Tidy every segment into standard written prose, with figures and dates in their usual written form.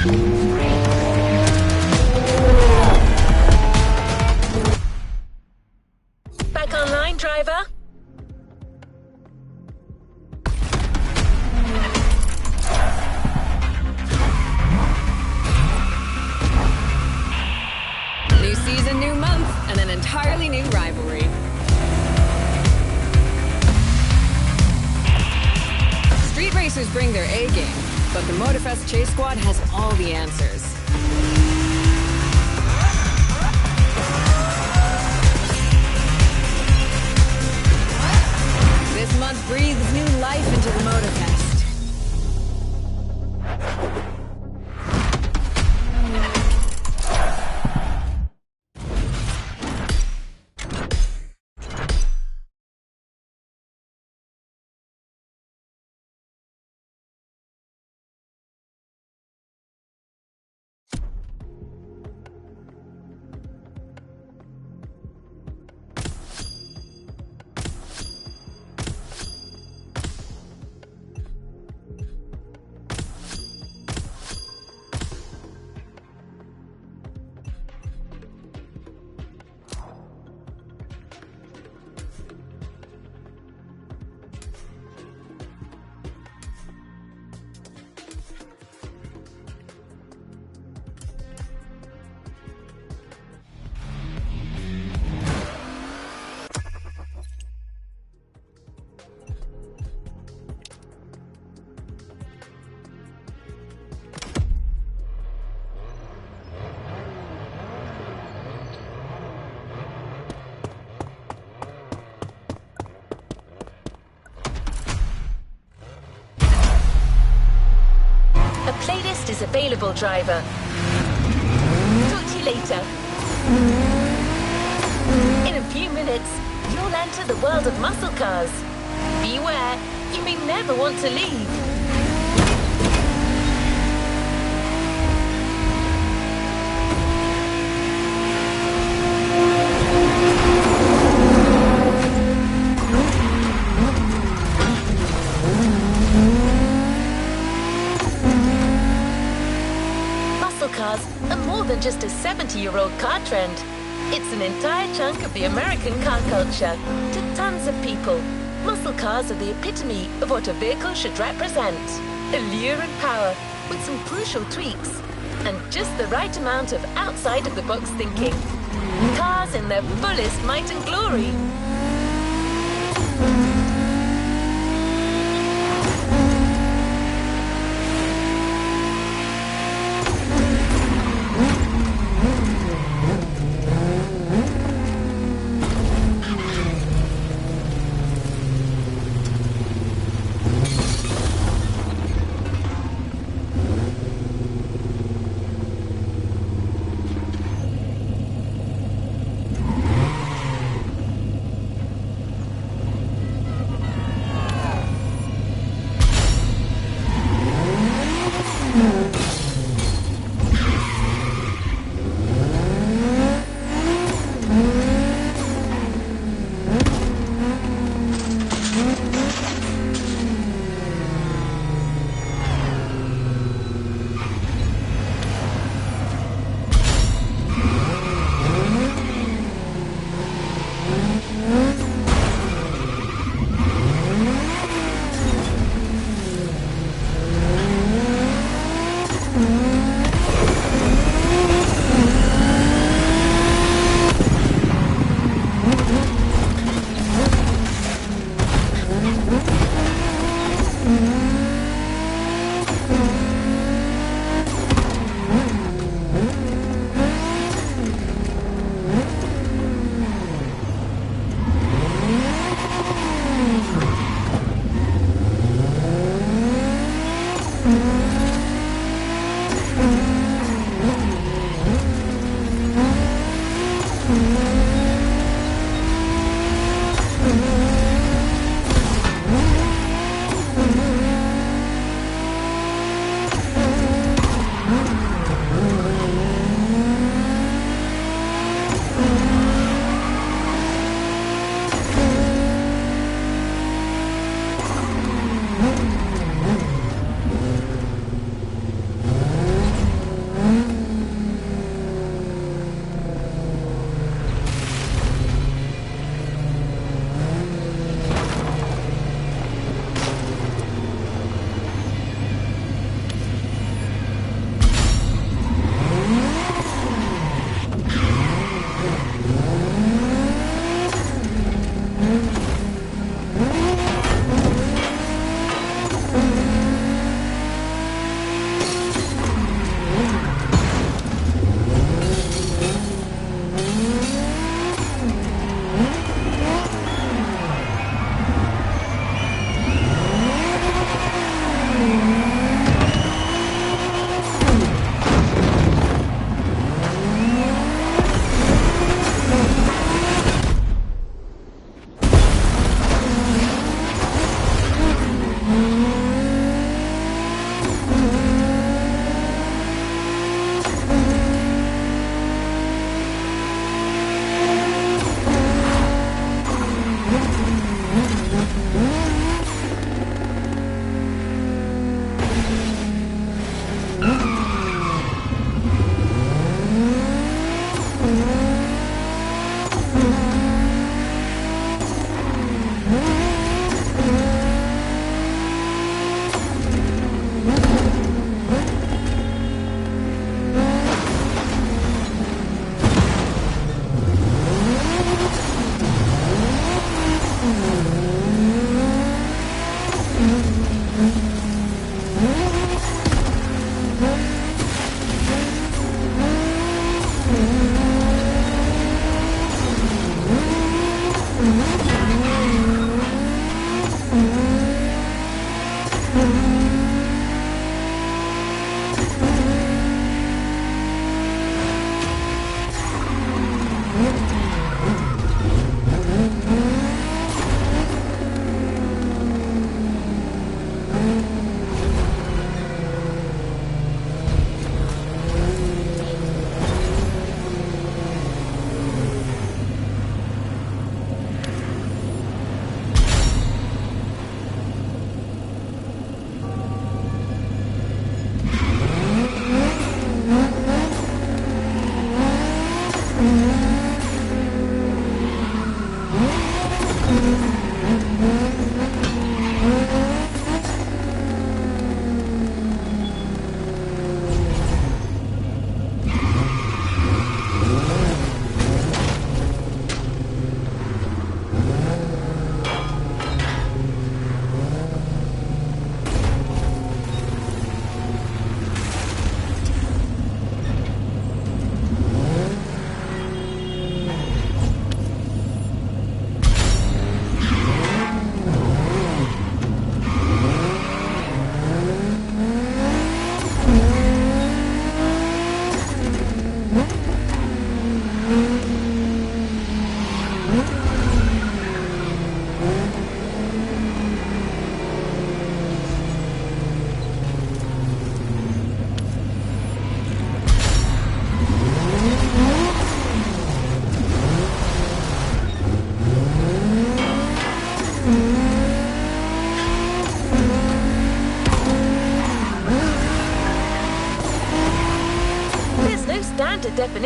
Back online, driver? New season, new month, and an entirely new rivalry. Street racers bring their A game, but the Motorfest Chase Squad has all the answers. This month breathes new life into the Motorfest. Playlist is available, driver. Talk to you later. In a few minutes, you'll enter the world of muscle cars. Beware, you may never want to leave. Cars are more than just a 70-year-old car trend. It's an entire chunk of the American car culture. To tons of people, muscle cars are the epitome of what a vehicle should represent. Allure and power, with some crucial tweaks, and just the right amount of outside-of-the-box thinking. Cars in their fullest might and glory.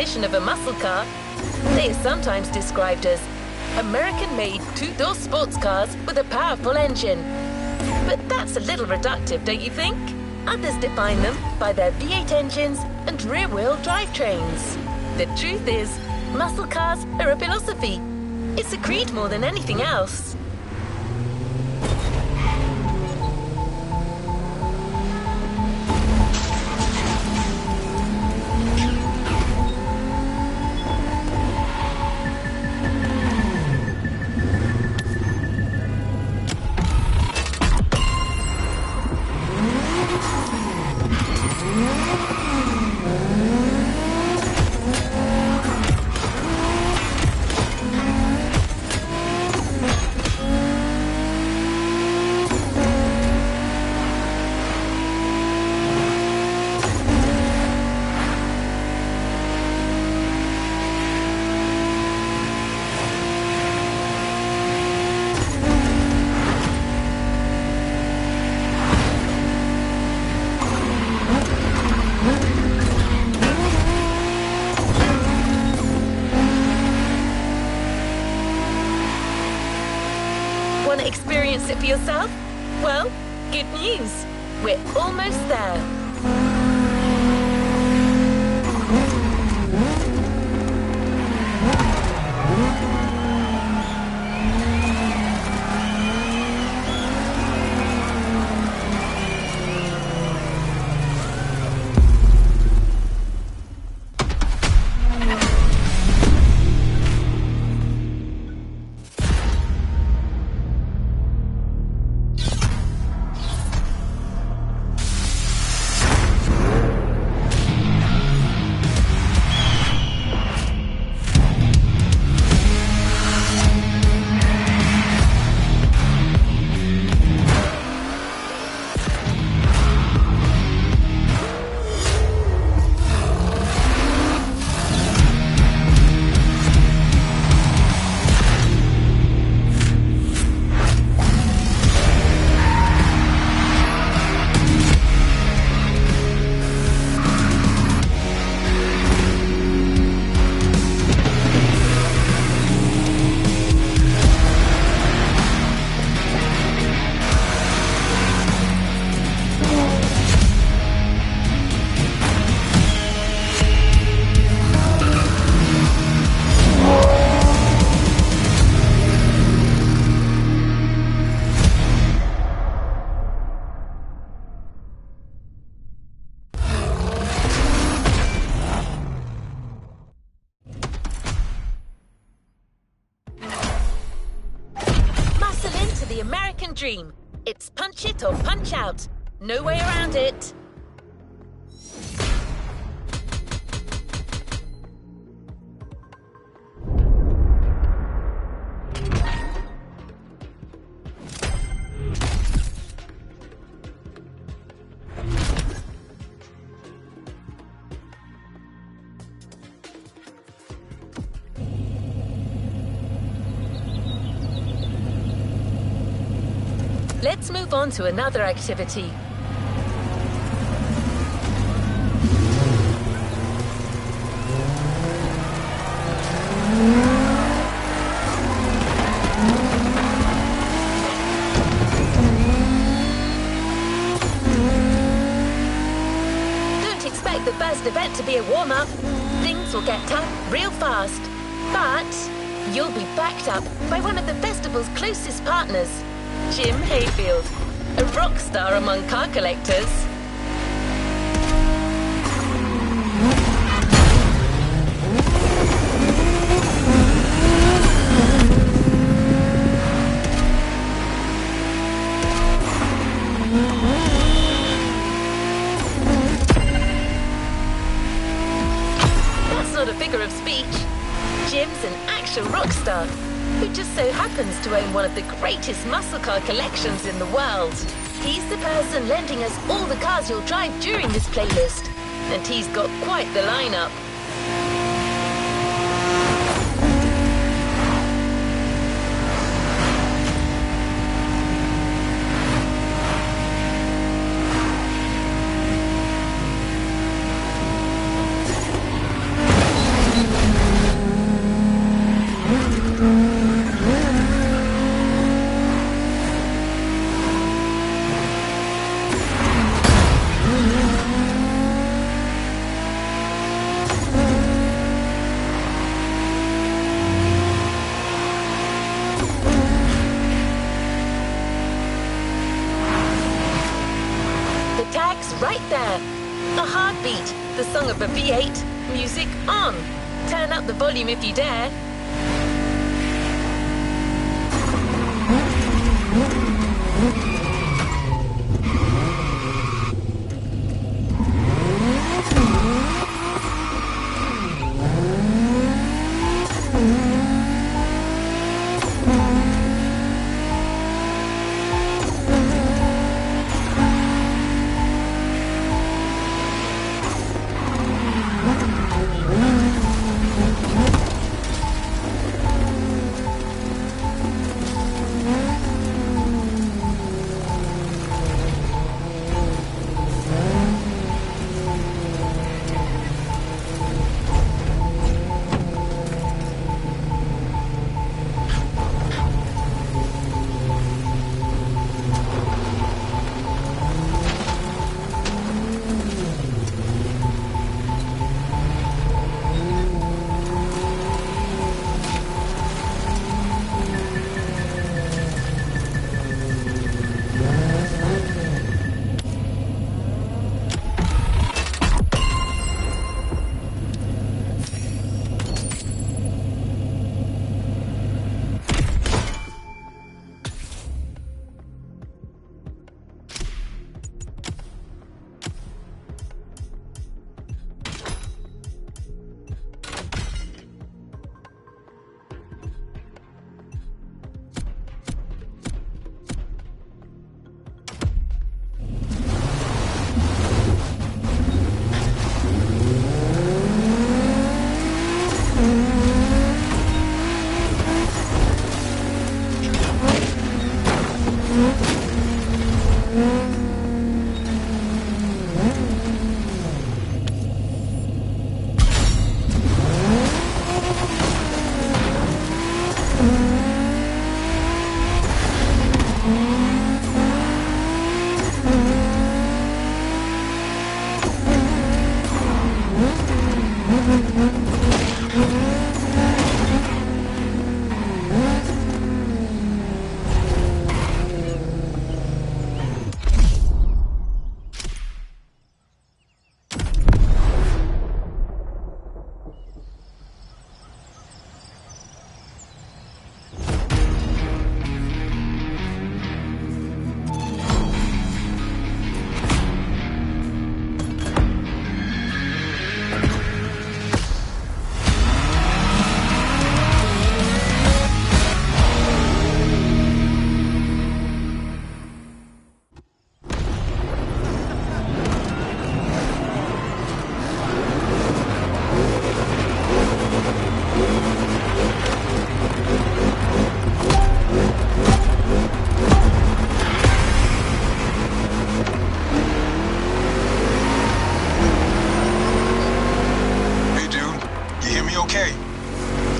definition of a muscle car. They are sometimes described as American-made two-door sports cars with a powerful engine. But that's a little reductive, don't you think? Others define them by their V8 engines and rear-wheel drivetrains. The truth is, muscle cars are a philosophy. It's a creed more than anything else. Want to experience it for yourself? Well, good news. We're almost there. The American dream. It's punch it or punch out. No way around it. Let's move on to another activity. Don't expect the first event to be a warm-up. Things will get tough real fast. But you'll be backed up by one of the festival's closest partners, Jim Hayfield, a rock star among car collectors. That's not a figure of speech. Jim's an actual rock star who just so happens to own one of the greatest muscle car collections in the world. He's the person lending us all the cars you'll drive during this playlist, and he's got quite the lineup. air. A heartbeat, the song of a V8. Music on. Turn up the volume if you dare.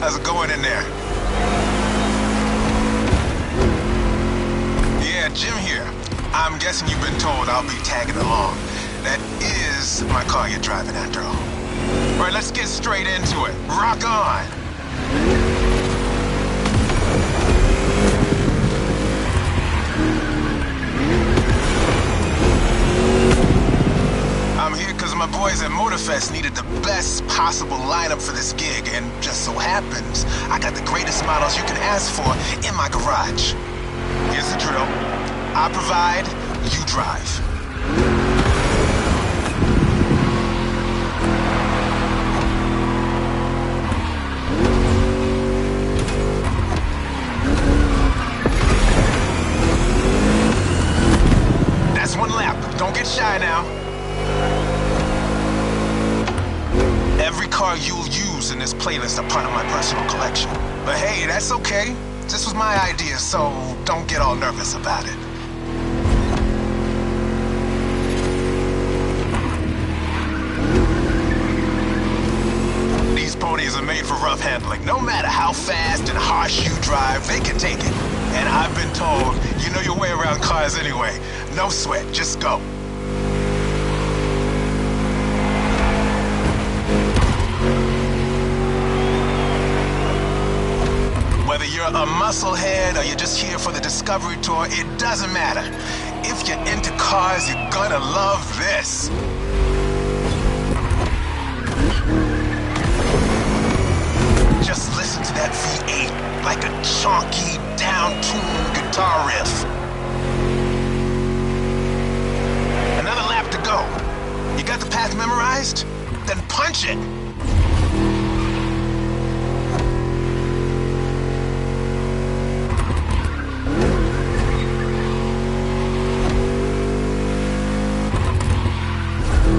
How's it going in there? Yeah, Jim here. I'm guessing you've been told I'll be tagging along. That is my car you're driving after all. All right, let's get straight into it. Rock on! I'm here because my boys at Motorfest needed the best possible lineup for this gig, and just so happens, I got the greatest models you can ask for in my garage. Here's the drill. I provide, you drive. That's one lap. Don't get shy now. Every car you'll use in this playlist are part of my personal collection. But hey, that's okay. This was my idea, so don't get all nervous about it. These ponies are made for rough handling. No matter how fast and harsh you drive, they can take it. And I've been told, you know your way around cars anyway. No sweat, just go. Whether you're a musclehead or you're just here for the discovery tour, it doesn't matter. If you're into cars, you're gonna love this. Just listen to that V8 like a chunky, down-tuned guitar riff. Another lap to go. You got the path memorized? Then punch it!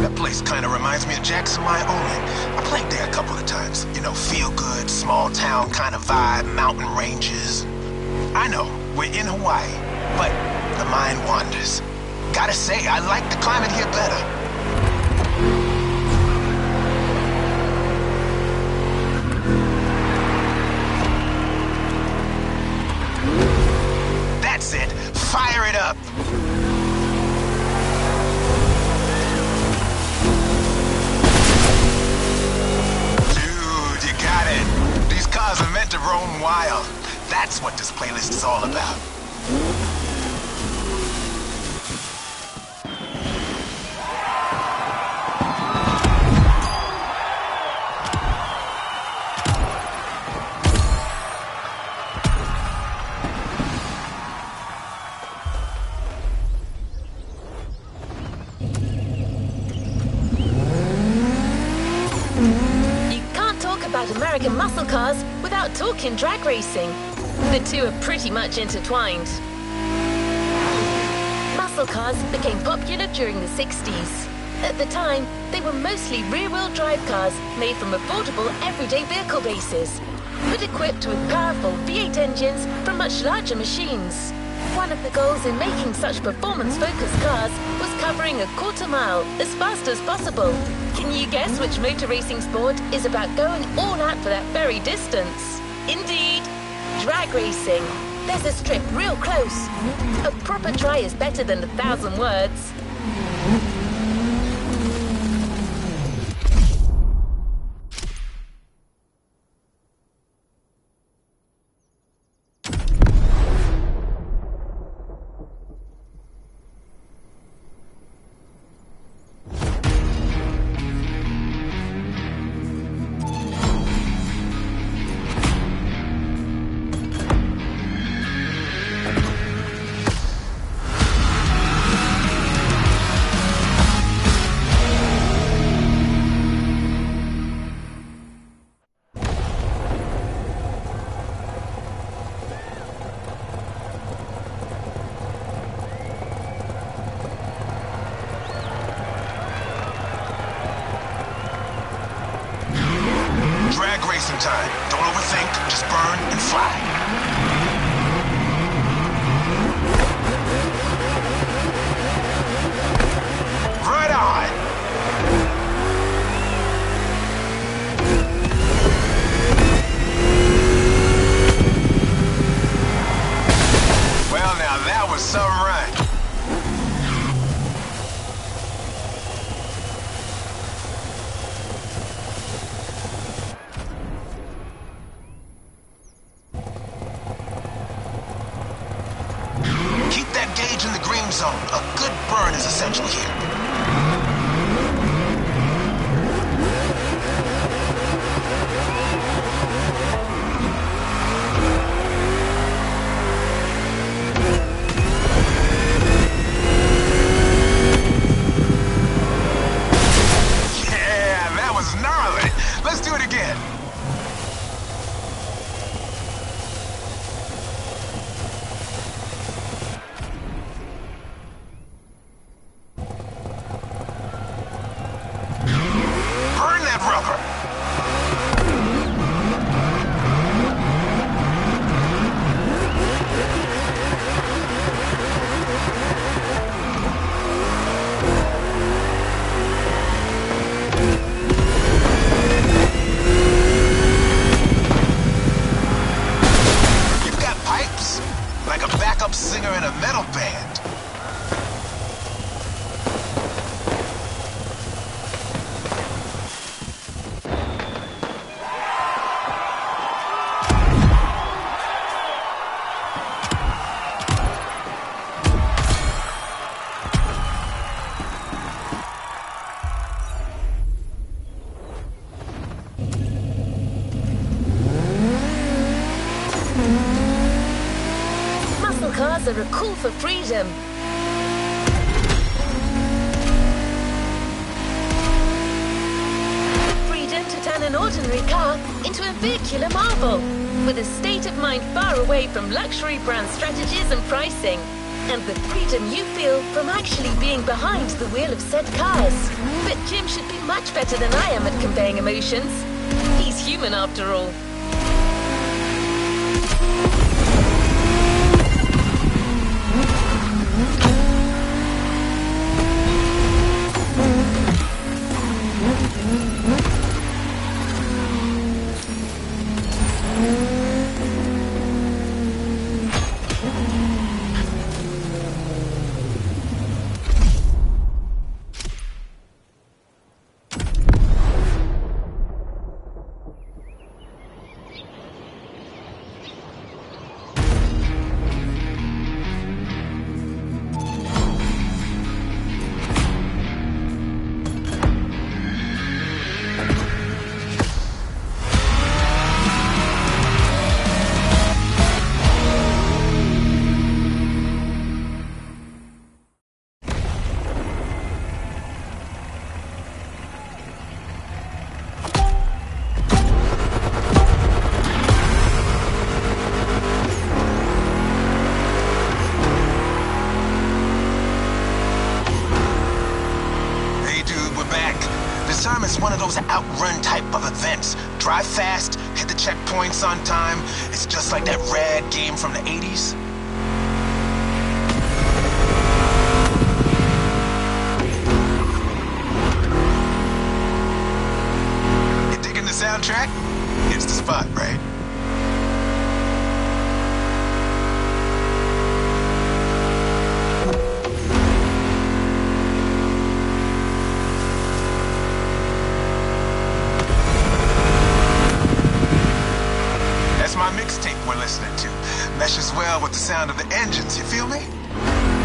That place kind of reminds me of Jackson, Wyoming. I played there a couple of times. You know, feel good, small town kind of vibe, mountain ranges. I know, we're in Hawaii, but the mind wanders. Gotta say, I like the climate here better. That's it. Fire it up. Dude, you got it. These cars are meant to roam wild. That's what this playlist is all about. American muscle cars without talking drag racing. The two are pretty much intertwined. Muscle cars became popular during the 60s. At the time, they were mostly rear-wheel drive cars made from affordable everyday vehicle bases, but equipped with powerful V8 engines from much larger machines. One of the goals in making such performance-focused cars was covering a quarter mile as fast as possible. Can you guess which motor racing sport is about going all out for that very distance? Indeed, drag racing. There's a strip real close. A proper try is better than 1,000 words. Drag racing time. Don't overthink, just burn and fly. Right on! Well, now that was some run. Gauge in the green zone. A good burn is essential here. Yeah, that was gnarly. Let's do it again. Singer in a metal band. cars are a call for freedom. Freedom to turn an ordinary car into a vehicular marvel, with a state of mind far away from luxury brand strategies and pricing, and the freedom you feel from actually being behind the wheel of said cars. But Jim should be much better than I am at conveying emotions. He's human after all. One of those outrun type of events. Drive fast, hit the checkpoints on time. It's just like that rad game from the 80s. You digging the soundtrack? It's the spot, right? Mixtape we're listening to meshes well with the sound of the engines, you feel me?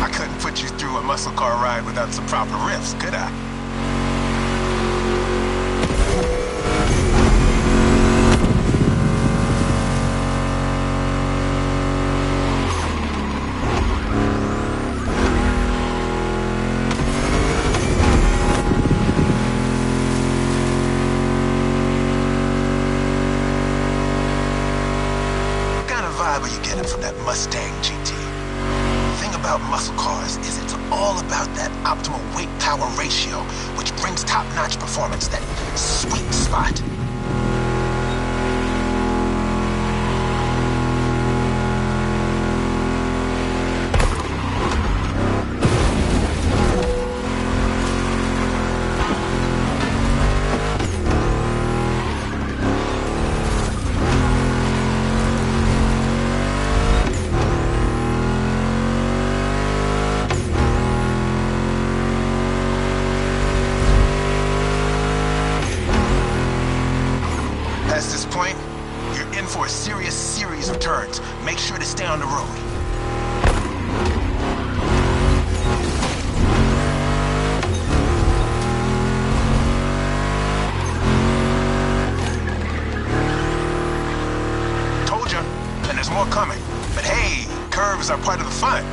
I couldn't put you through a muscle car ride without some proper riffs, could I? What are you getting from that Mustang GT? The thing about muscle cars is it's all about that optimal weight-power ratio, which brings top-notch performance, that sweet spot. Past this point, you're in for a serious series of turns. Make sure to stay on the road. Told ya, and there's more coming. But hey, curves are part of the fun.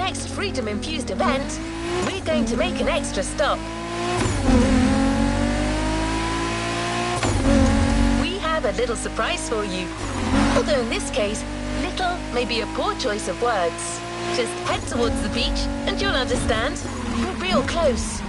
next freedom-infused event, we're going to make an extra stop. We have a little surprise for you. Although in this case, little may be a poor choice of words. Just head towards the beach and you'll understand. We're real close.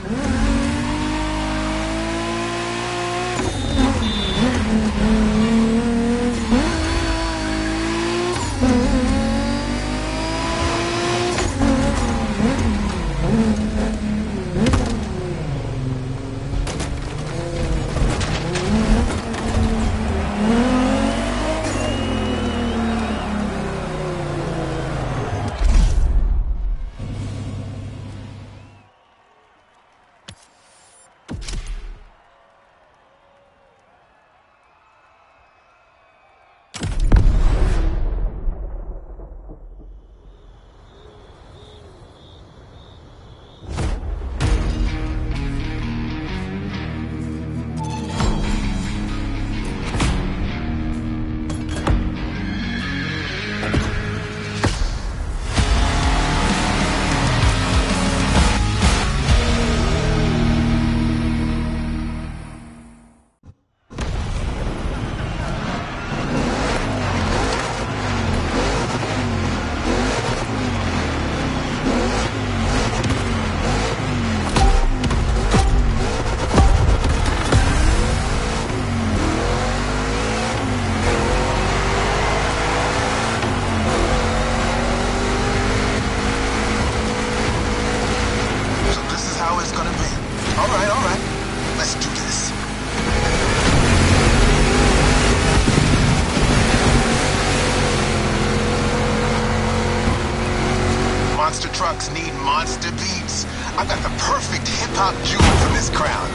Trucks need monster beats. I've got the perfect hip-hop jewel for this crowd.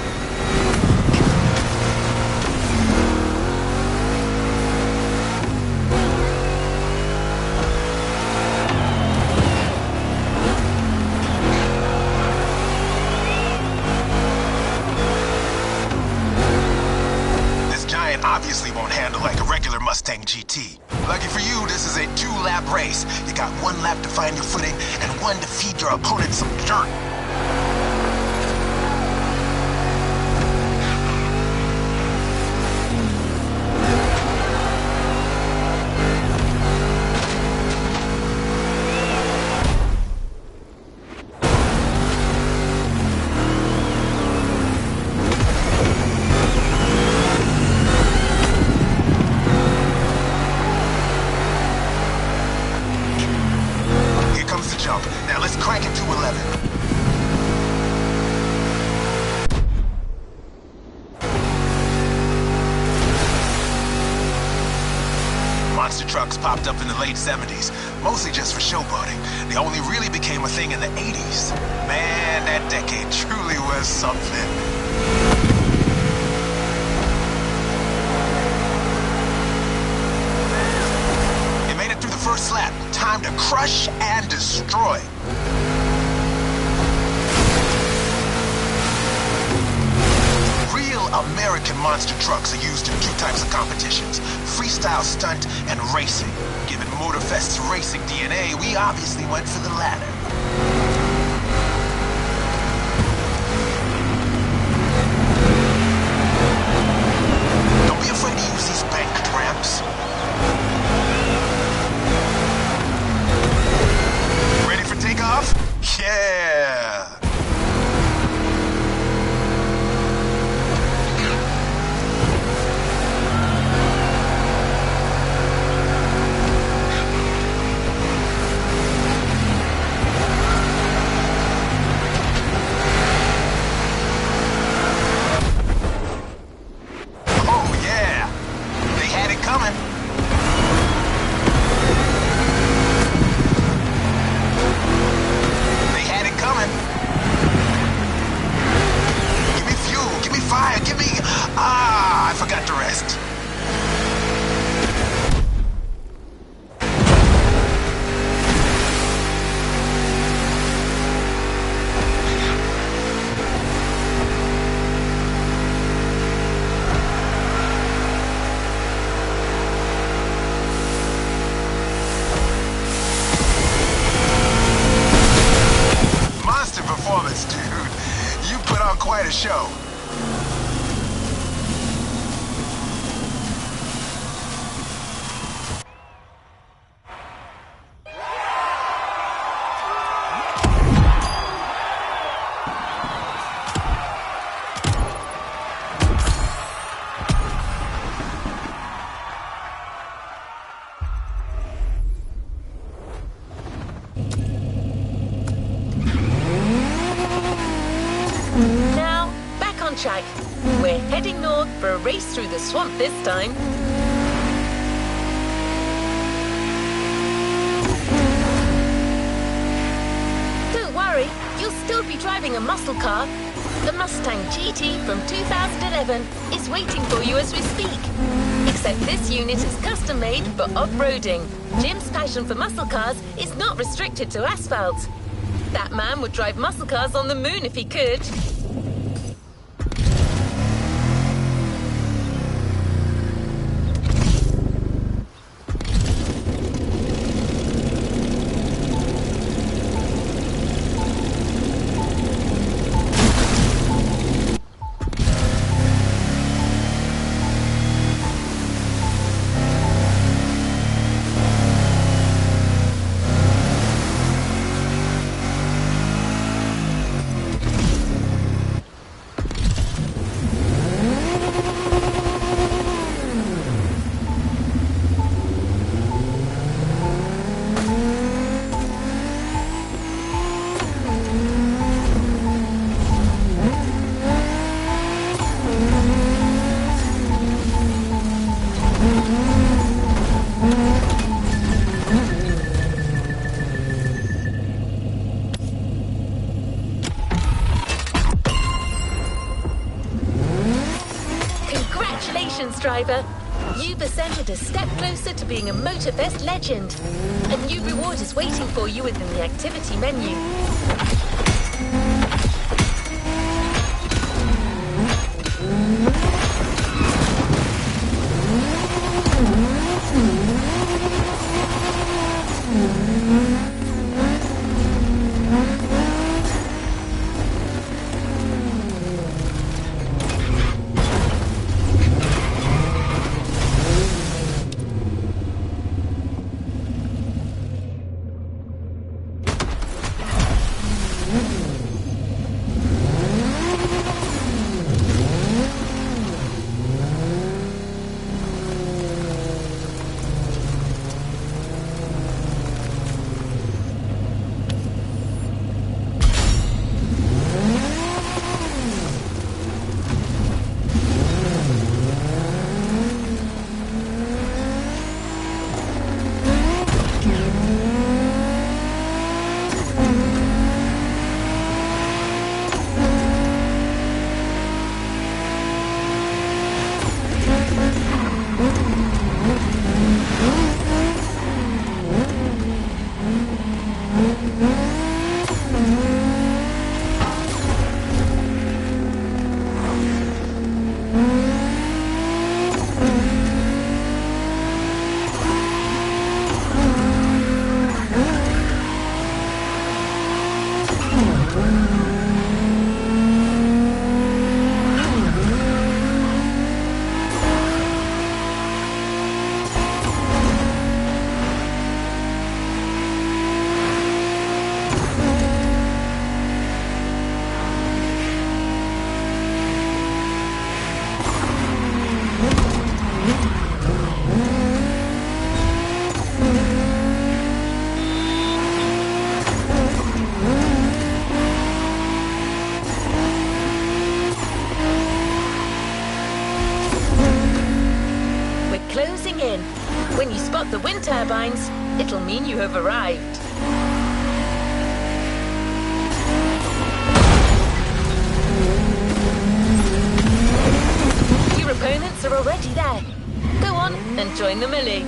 This giant obviously won't handle like a regular Mustang GT. Lucky for you, this is a 2-lap race. You got 1 lap to find your footing and 1 to feed your opponent some dirt. Now let's crank it to 11. Monster trucks popped up in the late 70s, mostly just for showboating. They only really became a thing in the 80s. Man, that decade truly was something. First lap, time to crush and destroy. Real American monster trucks are used in 2 types of competitions, freestyle stunt and racing. Given Motorfest's racing DNA, we obviously went for the latter. Don't be afraid to use these banked ramps. Take off? Yeah! quite a show. Now, back on track. We're heading north for a race through the swamp this time. Don't worry, you'll still be driving a muscle car. The Mustang GT from 2011 is waiting for you as we speak. Except this unit is custom made for off-roading. Jim's passion for muscle cars is not restricted to asphalt. That man would drive muscle cars on the moon if he could. Congratulations, driver. You've ascended a step closer to being a Motorfest legend. A new reward is waiting for you within the activity menu. Closing in. When you spot the wind turbines, it'll mean you have arrived. Your opponents are already there. Go on and join the melee.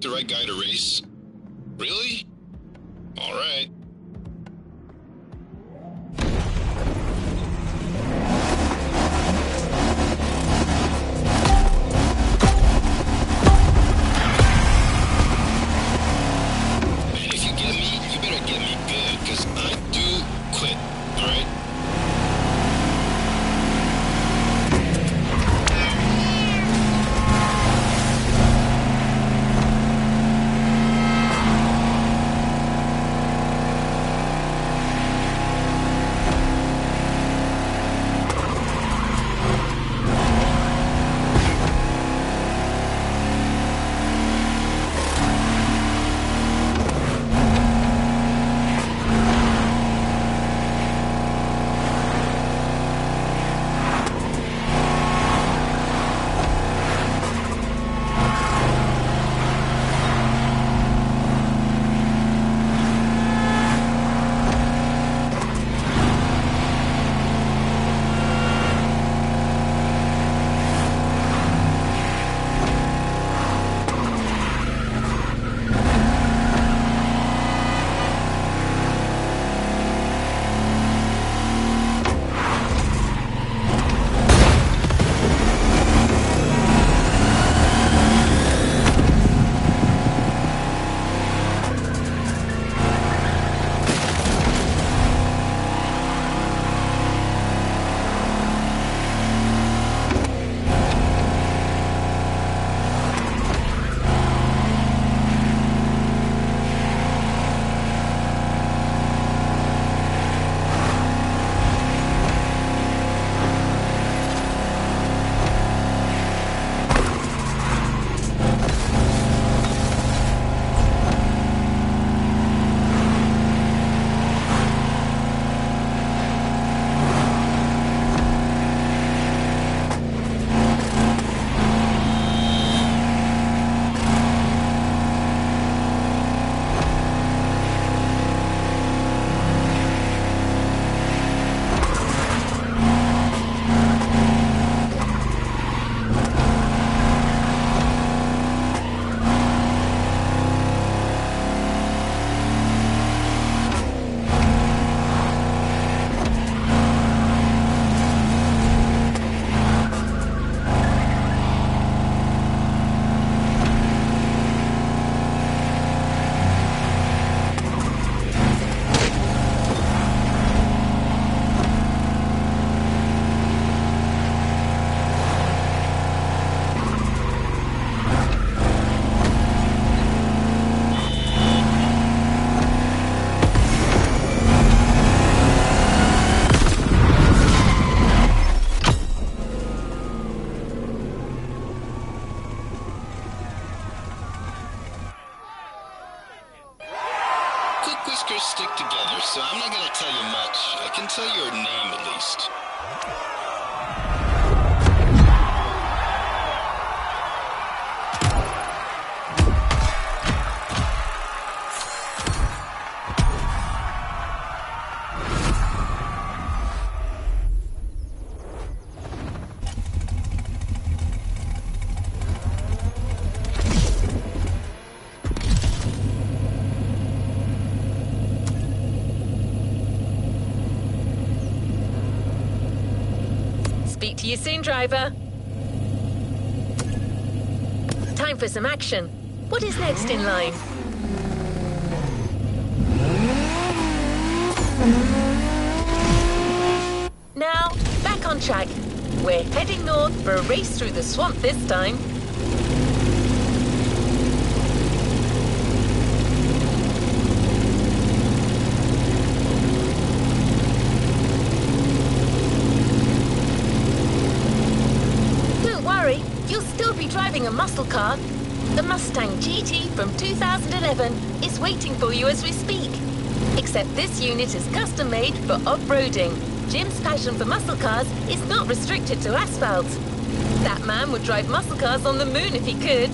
picked the right guy to race. Really? All right. Man, if you get me, you better get me good, because I do quit, all right? Whiskers stick together, so I'm not gonna tell you much. I can tell your name at least. Speak to you soon, driver. Time for some action. What is next in line? Now, back on track. We're heading north for a race through the swamp this time. You'll still be driving a muscle car. The Mustang GT from 2011 is waiting for you as we speak. Except this unit is custom made for off-roading. Jim's passion for muscle cars is not restricted to asphalt. That man would drive muscle cars on the moon if he could.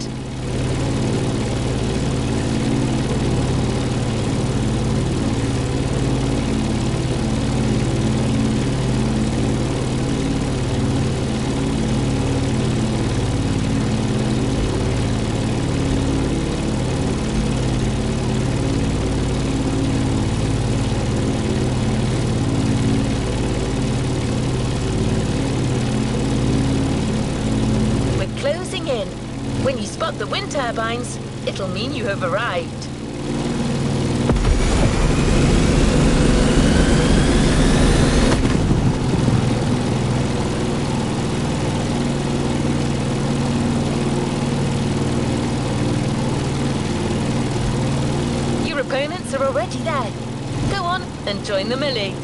turbines. It'll mean you have arrived. Your opponents are already there. Go on and join the melee.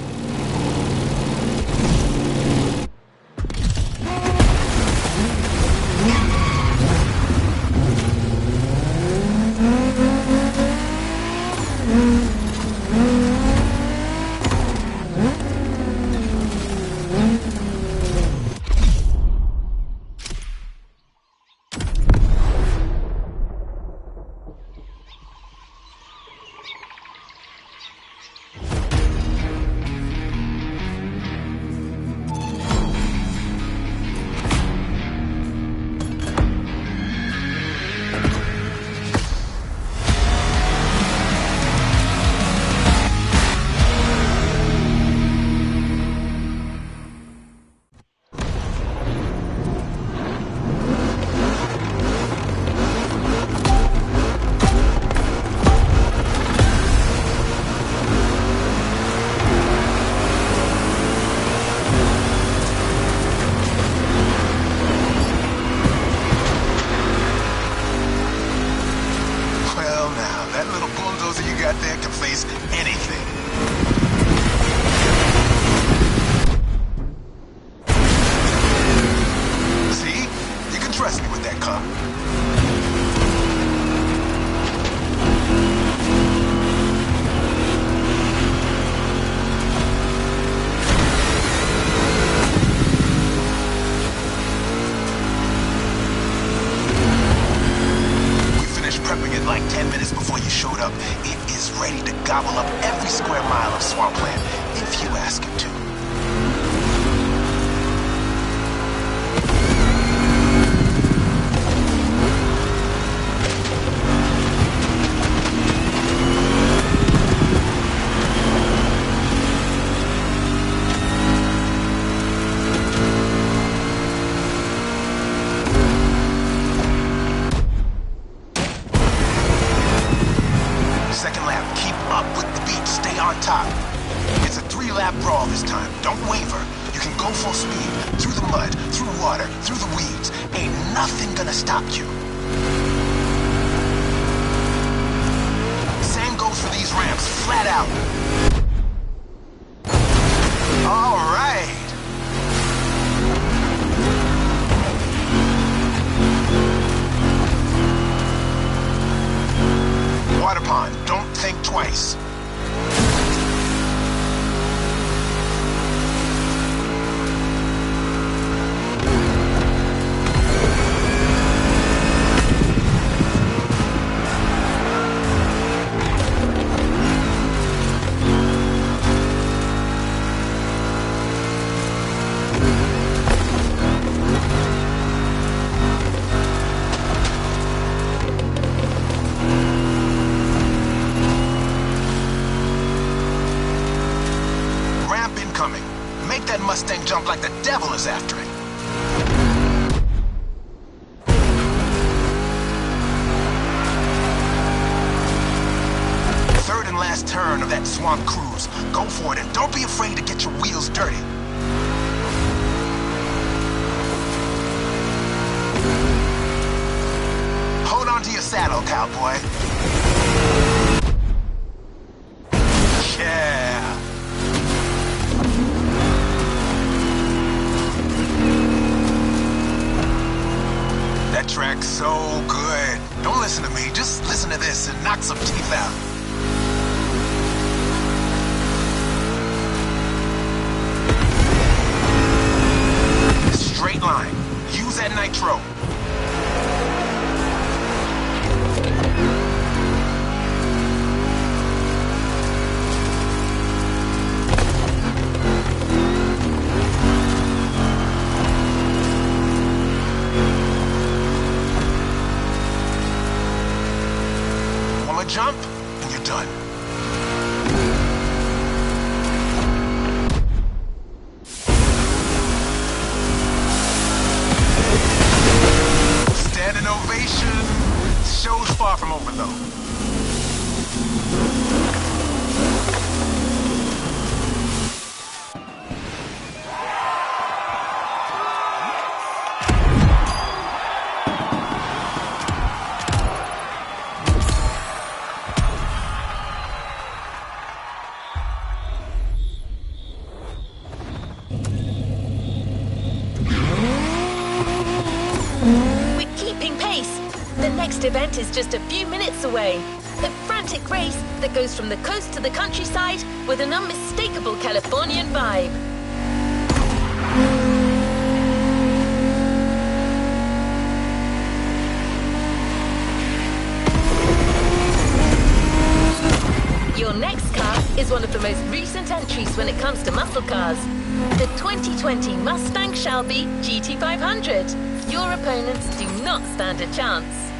Gobble up every square mile of swampland, if you ask it to. Second lap, keep up with the beat, stay on top. It's a 3-lap brawl this time, don't waver. You can go full speed, through the mud, through water, through the weeds. Ain't nothing gonna stop you. Same goes for these ramps, flat out. All right. Water pond, don't think twice. Make that Mustang jump like the devil is after it. Third and last turn of that swamp cruise. Go for it and don't be afraid to get your wheels dirty. Hold on to your saddle, cowboy. Yeah. That track's so good. Don't listen to me, just listen to this and knock some teeth out. Straight line. Use that nitro. Jump, and you're done. Standing ovation next event is just a few minutes away. A frantic race that goes from the coast to the countryside with an unmistakable Californian vibe. Your next car is one of the most recent entries when it comes to muscle cars. The 2020 Mustang Shelby GT500. Your opponents do not stand a chance.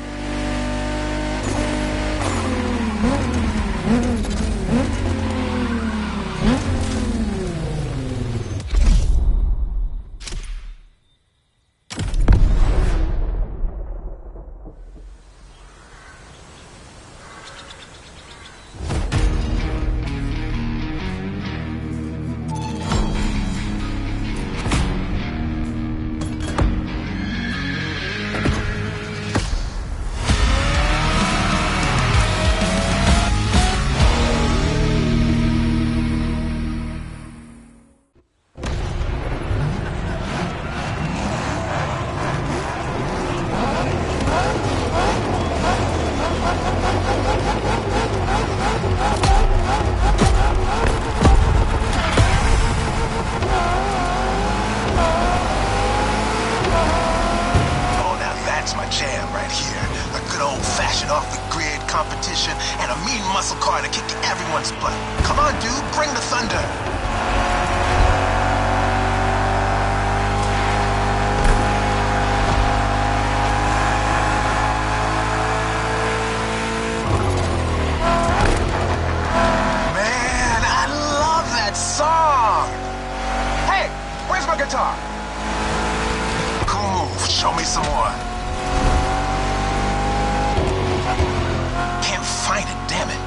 competition and a mean muscle car to kick everyone's butt. Come on, dude, bring the thunder. Man, I love that song. Hey, where's my guitar? Cool move, show me some more. Can't find it, damn it.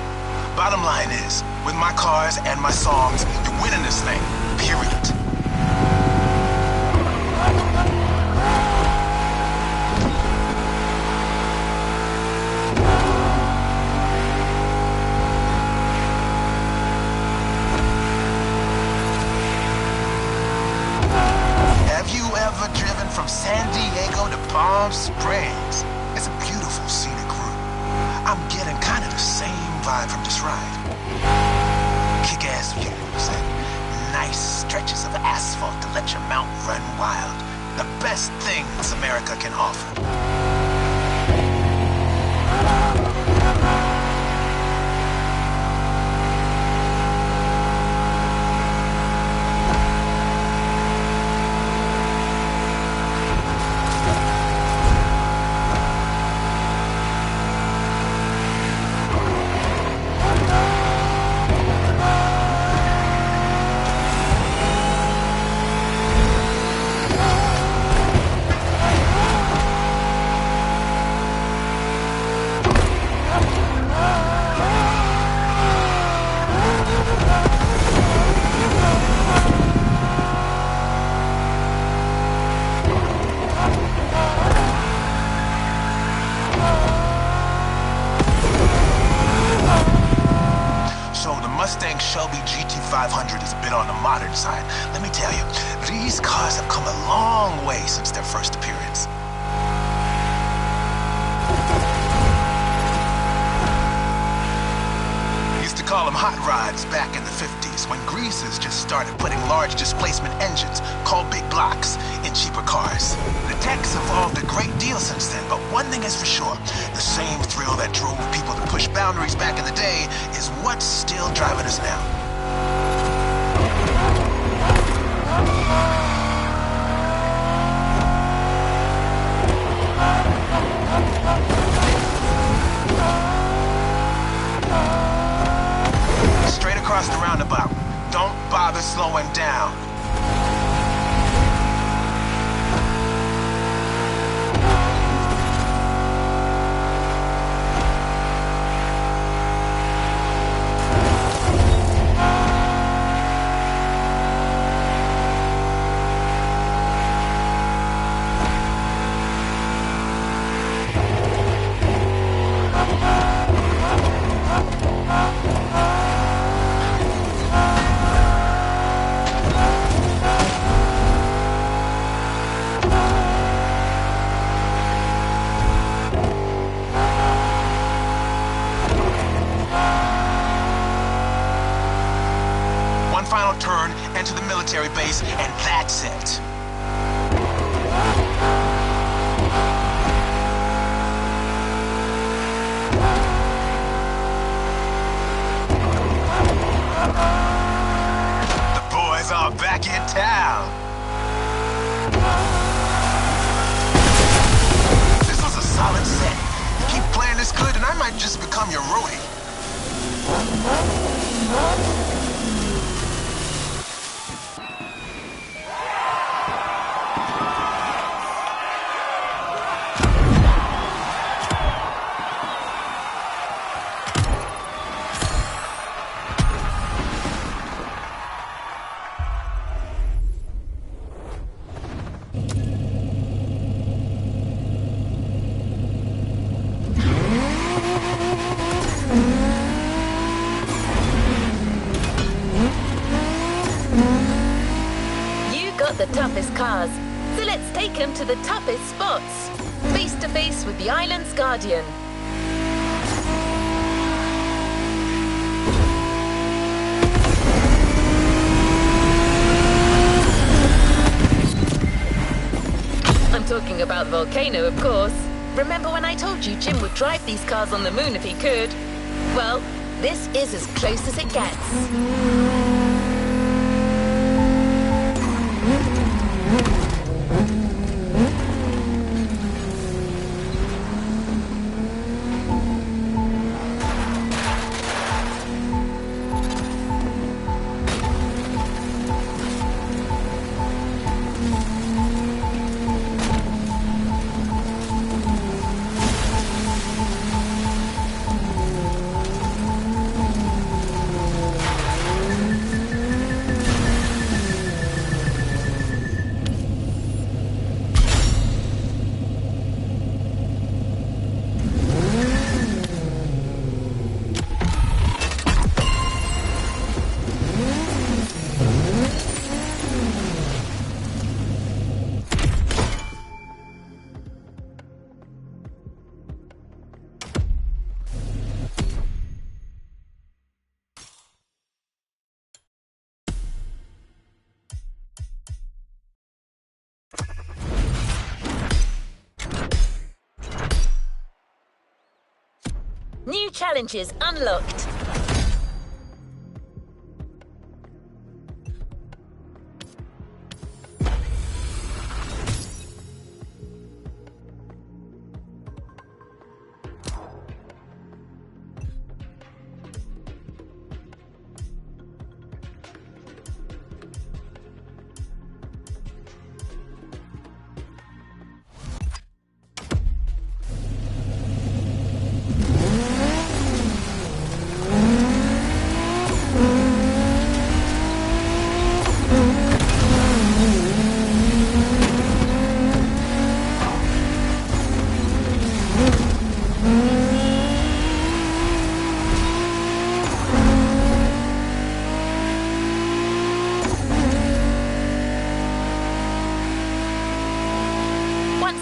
Bottom line is, with my cars and my songs, you're winning this thing, period. Have you ever driven from San Diego to Palm Springs? It's a beautiful scenic route. I'm getting kind of the same vibe from this ride. Kick-ass views and nice stretches of asphalt to let your mount run wild. The best things America can offer. Mustang Shelby GT500 is a bit on the modern side. Let me tell you, these cars have come a long way since their first appearance. Used to call them hot rods back in the 50s when greasers just started putting large displacement engines, called big blocks, in cheaper cars. The tech's evolved a great deal since then, but one thing is for sure, the same thrill that drove people to push boundaries back in the day is what's still driving us now. Straight across the roundabout. Don't bother slowing down. left turn, enter the military base, and that's it. The boys are back in town. This was a solid set. Keep playing this good and I might just become your roadie. The toughest cars, so let's take them to the toughest spots, face to face with the island's guardian. I'm talking about the volcano, of course. Remember when I told you Jim would drive these cars on the moon if he could? Well, this is as close as it gets. New challenges unlocked.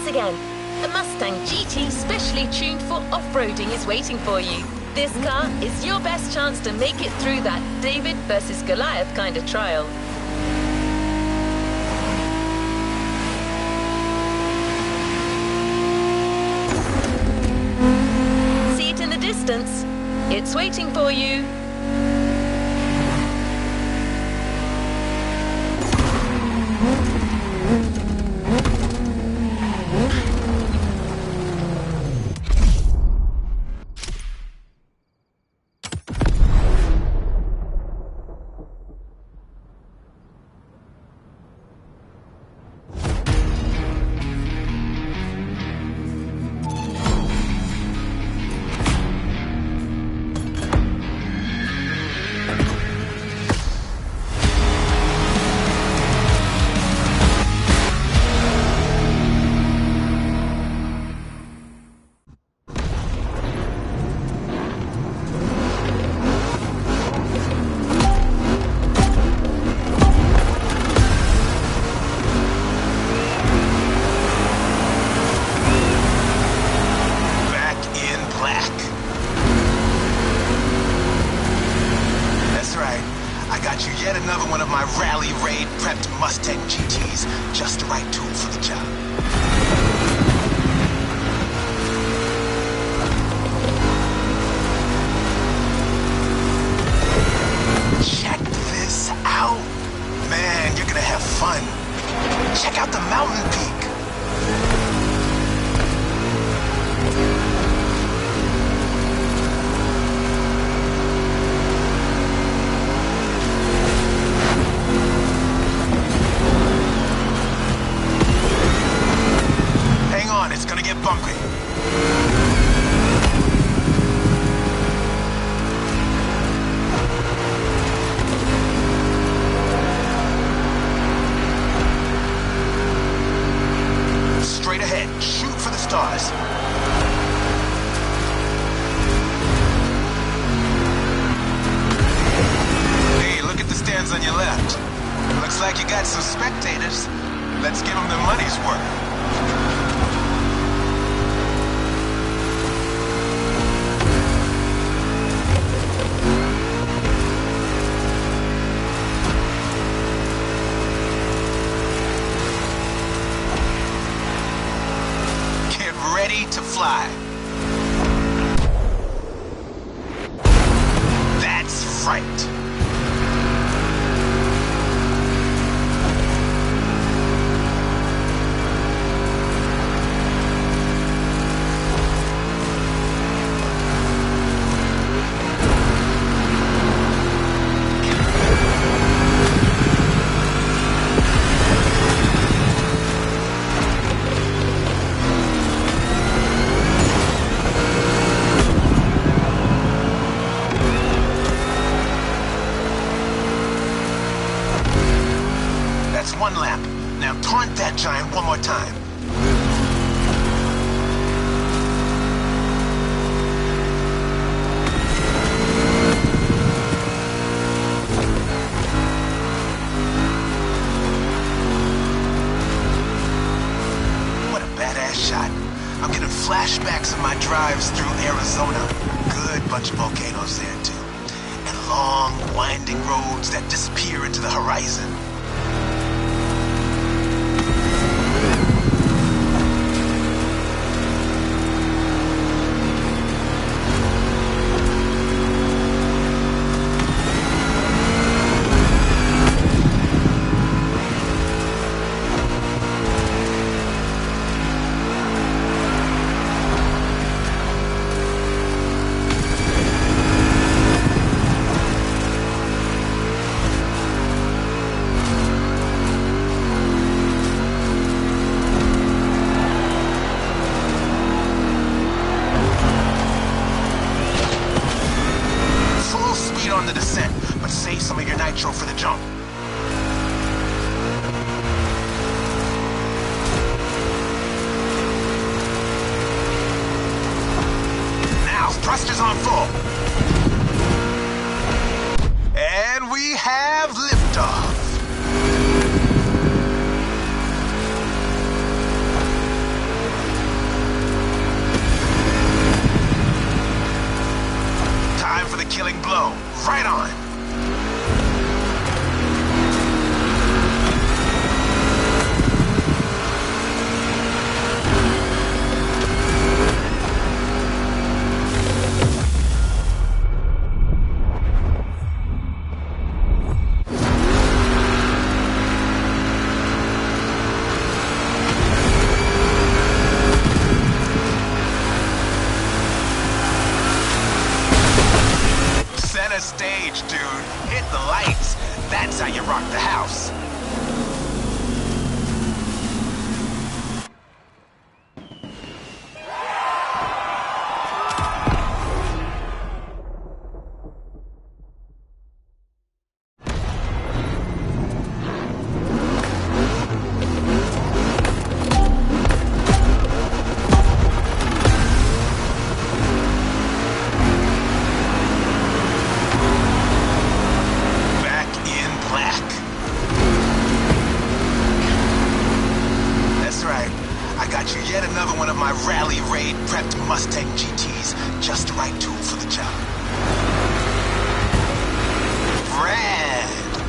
Again, the Mustang GT specially tuned for off-roading is waiting for you. This car is your best chance to make it through that David versus Goliath kind of trial. See it in the distance? It's waiting for you. got you yet another one of my rally raid prepped Mustang GTs. Just the right tool for the job. Check this out. Man, you're gonna have fun. Check out the mountain peak. Hang on, it's gonna get bumpy. Straight ahead, shoot for the stars. Hey, look at the stands on your left. Looks like you got some spectators. Let's give them their money's worth. Ready to fly. That's right. That's one lap. Now taunt that giant one more time. What a badass shot. I'm getting flashbacks of my drives through Arizona. Good bunch of volcanoes there, too. And long, winding roads that disappear into the horizon. On the descent, but save some of your nitro for the jump. Now, thrusters on full. And we have liftoff. Time for the killing blow. Right on. Center stage, dude. Hit the lights. That's how you rock the house. got you yet another one of my rally raid prepped Mustang GTs. Just the right tool for the job. Rad!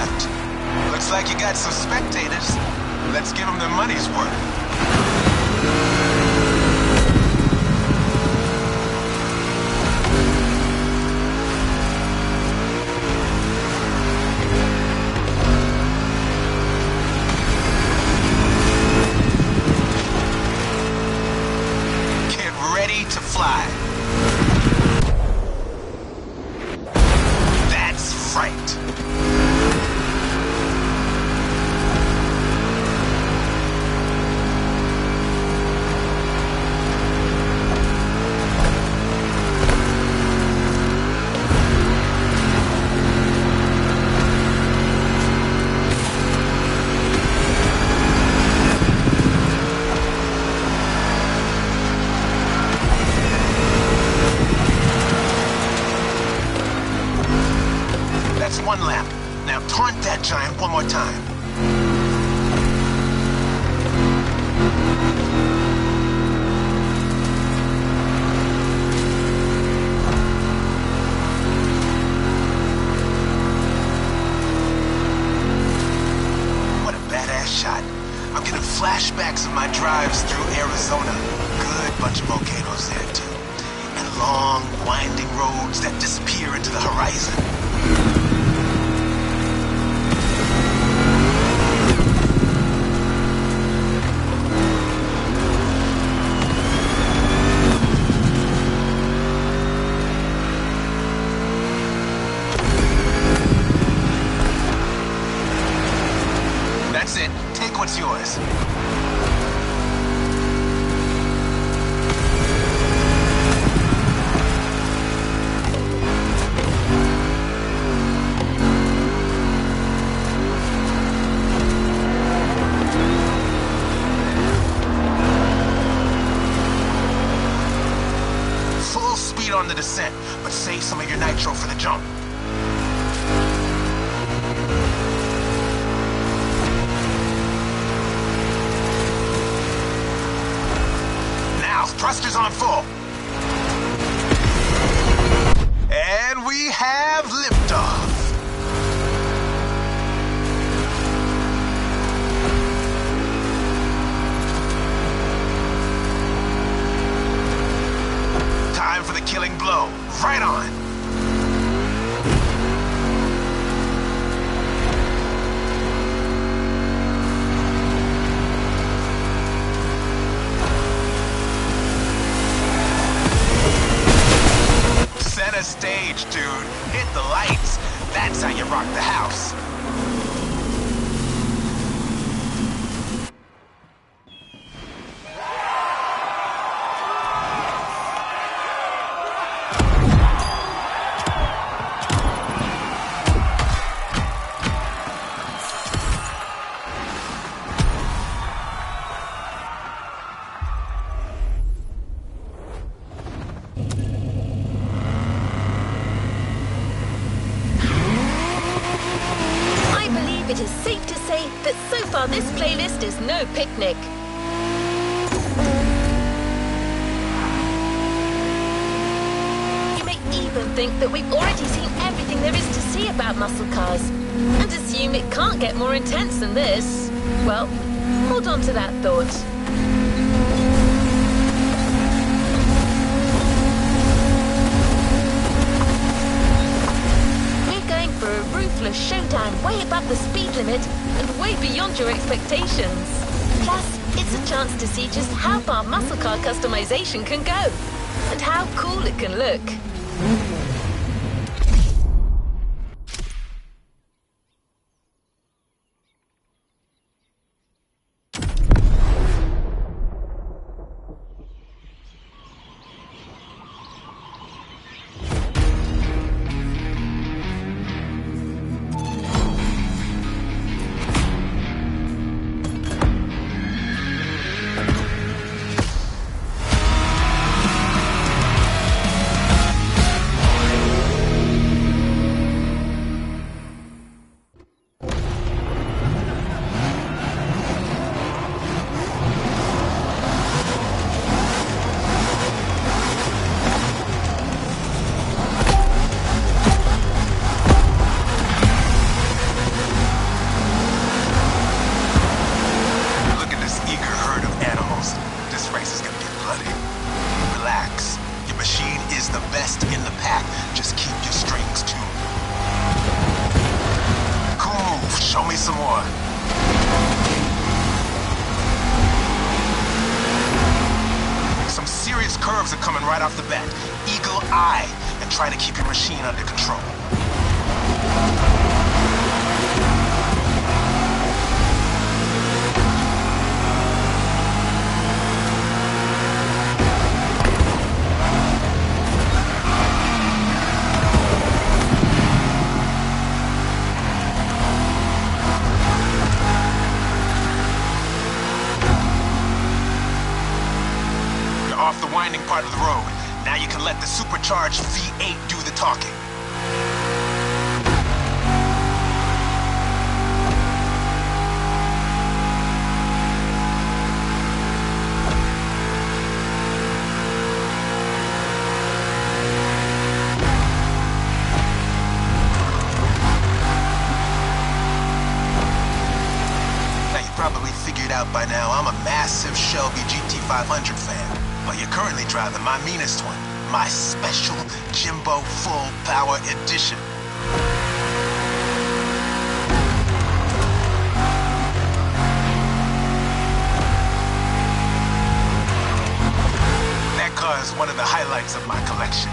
left. Looks like you got some spectators. Let's give them their money's worth. To fly. That's right. One lap. Now taunt that giant one more time. What a badass shot. I'm getting flashbacks of my drives through Arizona. Good bunch of volcanoes there too. And long, winding roads that disappear into the horizon. That's it. Take what's yours. Full speed on the descent, but save some of your nitro for the jump. Thrusters on full. And we have liftoff. Time for the killing blow. Right on. Center stage, dude. Hit the lights. That's how you rock the house. It is safe to say that so far this playlist is no picnic. You may even think that we've already seen everything there is to see about muscle cars, and assume it can't get more intense than this. Well, hold on to that thought. Showdown way above the speed limit and way beyond your expectations. Plus, it's a chance to see just how far muscle car customization can go and how cool it can look. relax. Your machine is the best in the pack. Just keep your strings tuned. Cool move. Show me some more. Some serious curves are coming right off the bat. Eagle eye and try to keep your machine under control. Off the winding part of the road. Now you can let the supercharged V8 do the talking. Now you probably figured out by now I'm a massive Shelby GT500 fan. Well, you're currently driving my meanest one, my special Jimbo Full Power Edition. That car is one of the highlights of my collection.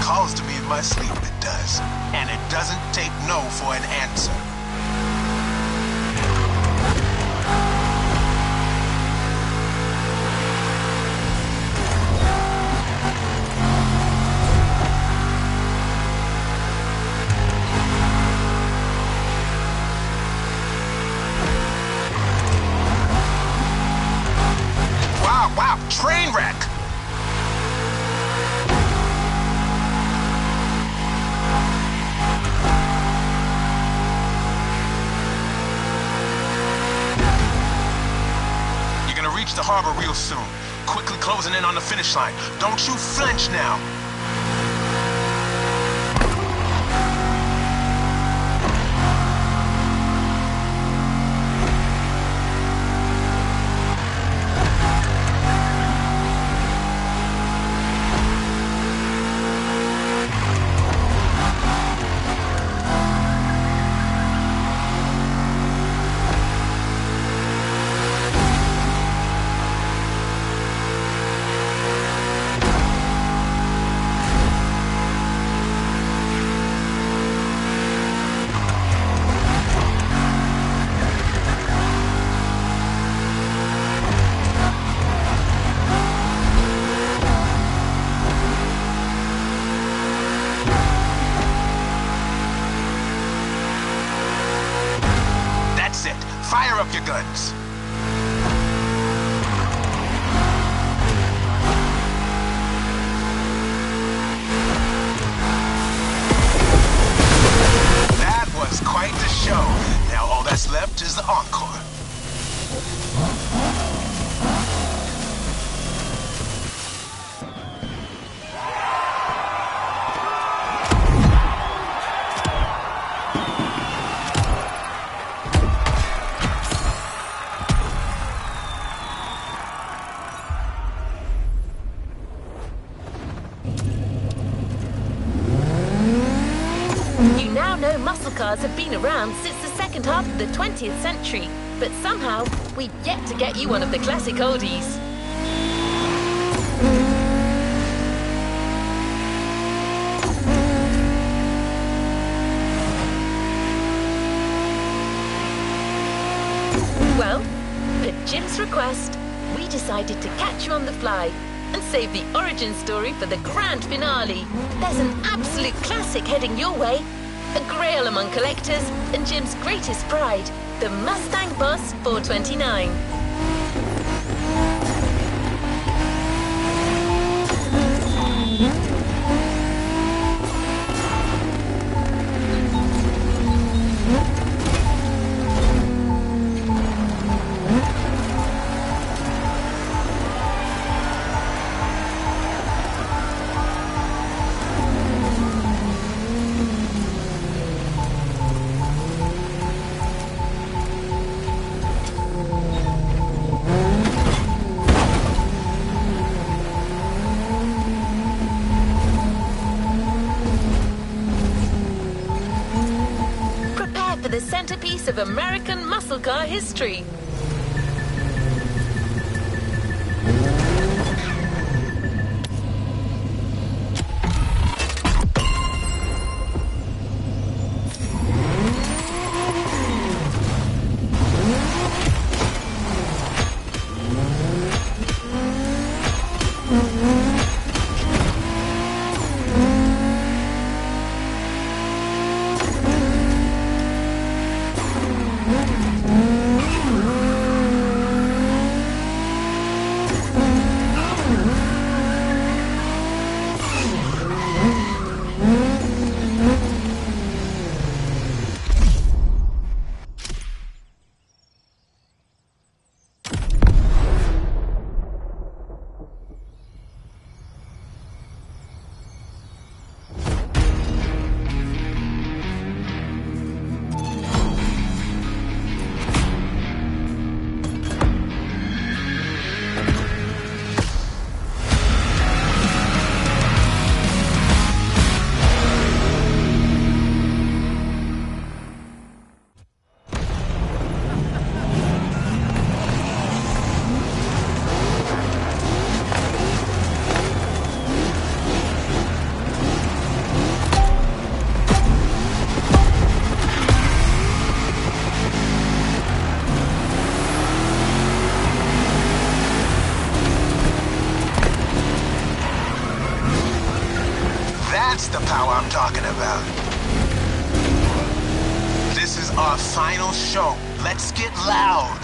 Calls to me in my sleep, it does. And it doesn't take no for an answer. Wow, train wreck! You're gonna reach the harbor real soon. Quickly closing in on the finish line. Don't you flinch now! Fire up your guns. That was quite the show. Now all that's left is the encore. You now know muscle cars have been around since the second half of the 20th century, but somehow we've yet to get you one of the classic oldies. Well, at Jim's request, we decided to catch you on the fly and save the origin story for the grand finale. There's an absolute classic heading your way, a grail among collectors and Jim's greatest pride, the Mustang Boss 429. piece of American muscle car history. That's the power I'm talking about. This is our final show. Let's get loud.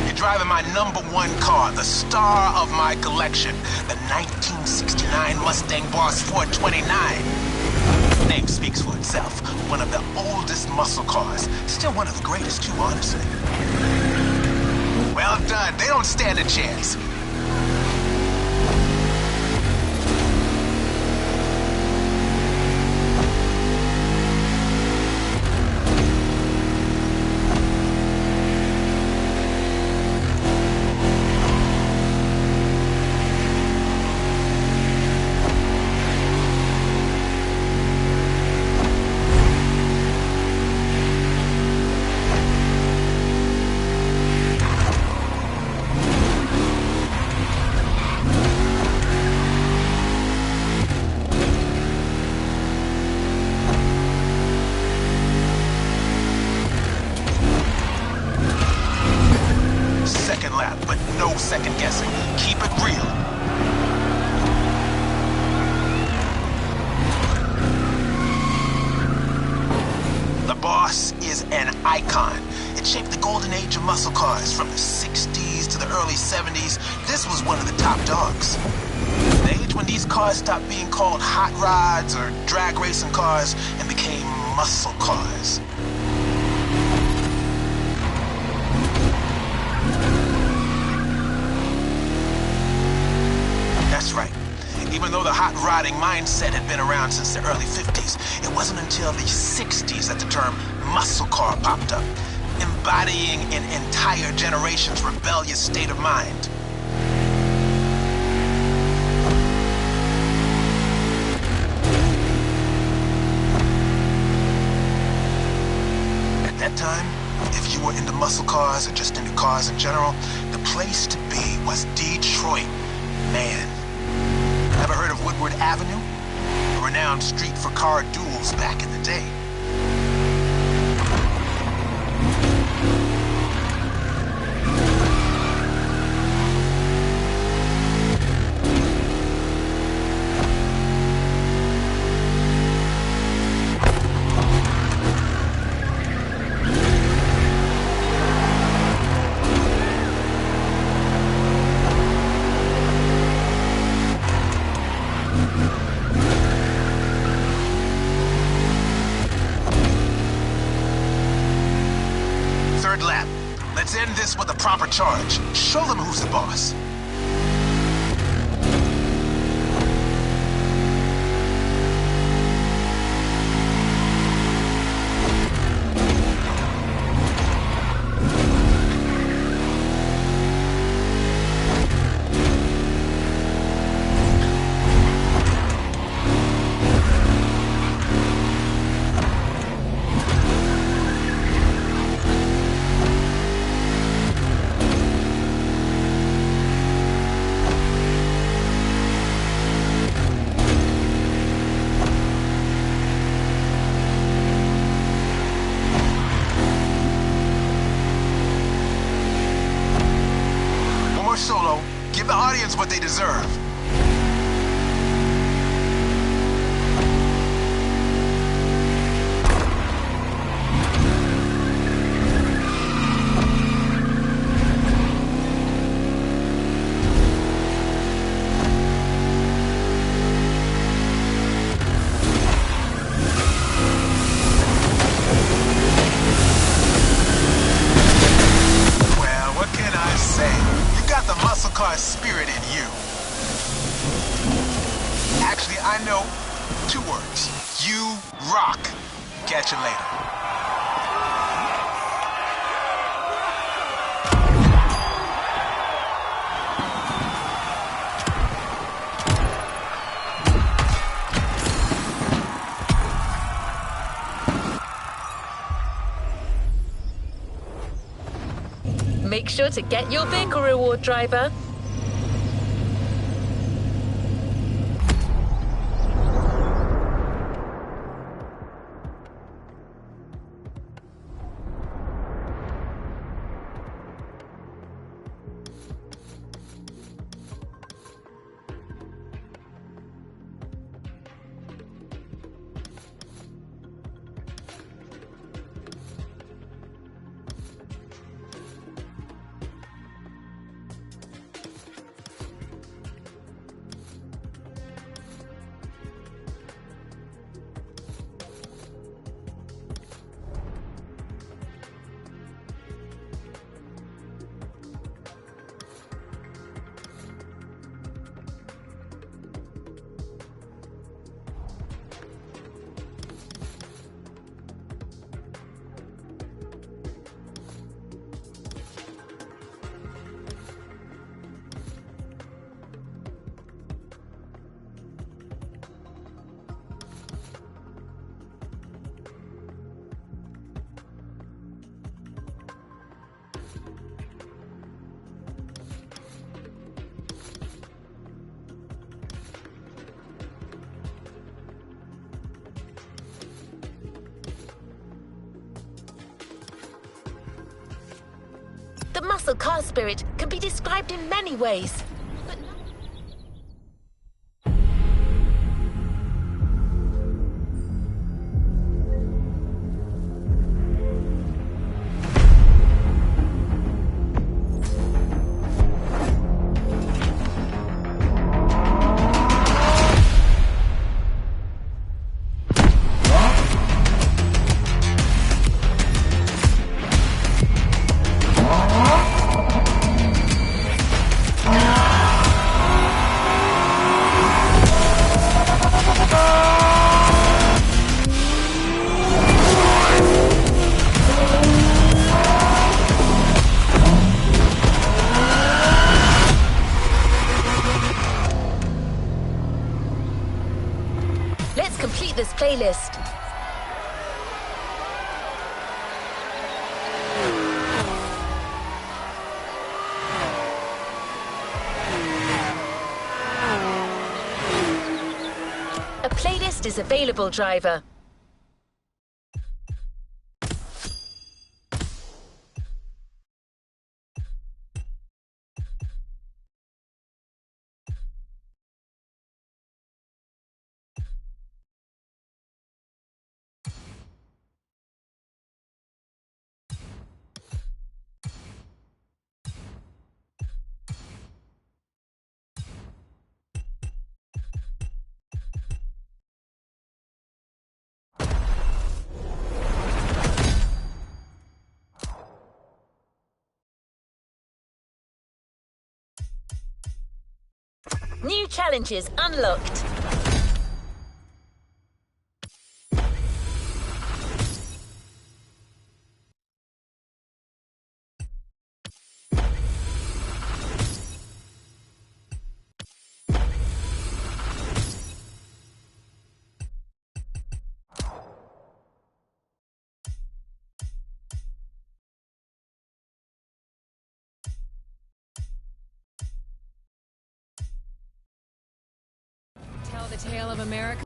You're driving my #1 car, the star of my collection, the 1969 Mustang Boss 429. Name speaks for itself. One of the oldest muscle cars. Still one of the greatest too, honestly. Well done. They don't stand a chance. Lap, but no second guessing. Keep it real. The Boss is an icon. It shaped the golden age of muscle cars from the 60s to the early 70s. This was one of the top dogs. The age when these cars stopped being called hot rods or drag racing cars and became muscle cars. That's right. Even though the hot rodding mindset had been around since the early 50s, it wasn't until the 60s that the term muscle car popped up, embodying an entire generation's rebellious state of mind. At that time, if you were into muscle cars or just into cars in general, the place to be was Detroit. Man. Ever heard of Woodward Avenue? A renowned street for car duels back in the day. Lap. Let's end this with a proper charge. Show them who's the boss. audience what they deserve. Spirit in you. Actually, I know 2 words. You rock. Catch you later. Make sure to get your vehicle reward, driver. The muscle car spirit can be described in many ways. But let's complete this playlist. A playlist is available, driver. New challenges unlocked. Tell the tale of America.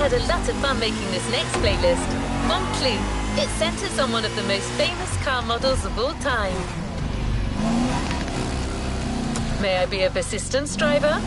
had a lot of fun making this next playlist. One clue, it centers on one of the most famous car models of all time. May I be of assistance, driver?